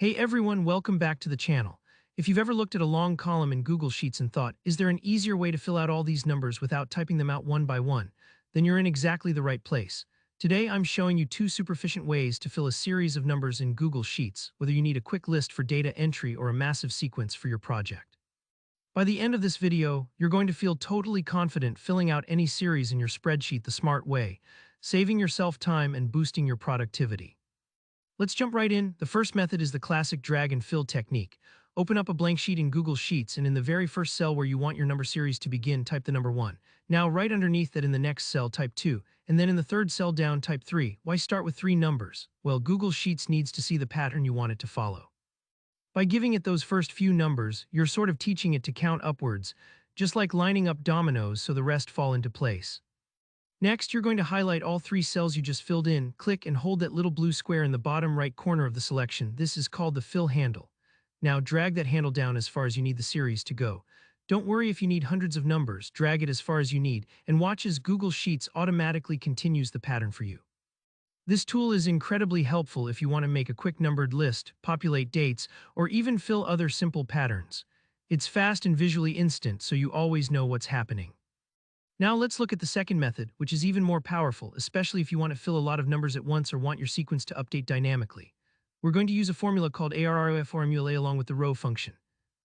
Hey everyone, welcome back to the channel. If you've ever looked at a long column in Google Sheets and thought, is there an easier way to fill out all these numbers without typing them out one by one? Then you're in exactly the right place. Today I'm showing you two super efficient ways to fill a series of numbers in Google Sheets, whether you need a quick list for data entry or a massive sequence for your project. By the end of this video, you're going to feel totally confident filling out any series in your spreadsheet the smart way, saving yourself time and boosting your productivity. Let's jump right in. The first method is the classic drag and fill technique. Open up a blank sheet in Google Sheets and in the very first cell where you want your number series to begin, type the number 1. Now right underneath that in the next cell, type 2. And then in the third cell down, type 3. Why start with 3 numbers? Well, Google Sheets needs to see the pattern you want it to follow. By giving it those first few numbers, you're sort of teaching it to count upwards, just like lining up dominoes so the rest fall into place. Next, you're going to highlight all 3 cells you just filled in, click and hold that little blue square in the bottom right corner of the selection. This is called the fill handle. Now drag that handle down as far as you need the series to go. Don't worry if you need hundreds of numbers, drag it as far as you need, and watch as Google Sheets automatically continues the pattern for you. This tool is incredibly helpful if you want to make a quick numbered list, populate dates, or even fill other simple patterns. It's fast and visually instant, so you always know what's happening. Now let's look at the second method, which is even more powerful, especially if you want to fill a lot of numbers at once or want your sequence to update dynamically. We're going to use a formula called ArrayFormula along with the row function.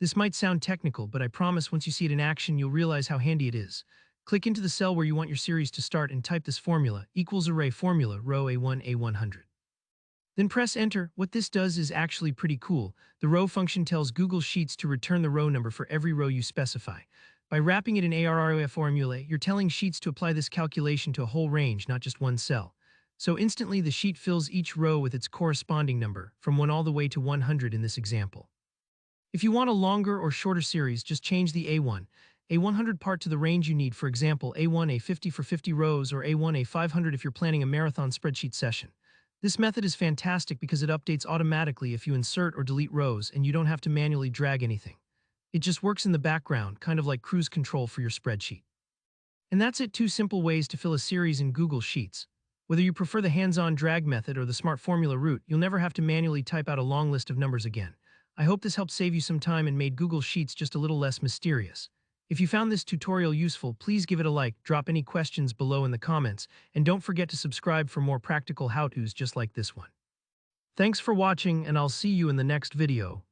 This might sound technical, but I promise once you see it in action, you'll realize how handy it is. Click into the cell where you want your series to start and type this formula, equals ArrayFormula, row A1, A100. Then press enter. What this does is actually pretty cool. The row function tells Google Sheets to return the row number for every row you specify. By wrapping it in ArrayFormula, you're telling Sheets to apply this calculation to a whole range, not just one cell. So instantly the sheet fills each row with its corresponding number, from 1 all the way to 100 in this example. If you want a longer or shorter series, just change the A1, A100 part to the range you need, for example, A1, A50 for 50 rows, or A1, A500 if you're planning a marathon spreadsheet session. This method is fantastic because it updates automatically if you insert or delete rows and you don't have to manually drag anything. It just works in the background, kind of like cruise control for your spreadsheet. And that's it, 2 simple ways to fill a series in Google Sheets. Whether you prefer the hands-on drag method or the smart formula route, you'll never have to manually type out a long list of numbers again. I hope this helped save you some time and made Google Sheets just a little less mysterious. If you found this tutorial useful, please give it a like, drop any questions below in the comments, and don't forget to subscribe for more practical how-tos just like this one. Thanks for watching, and I'll see you in the next video.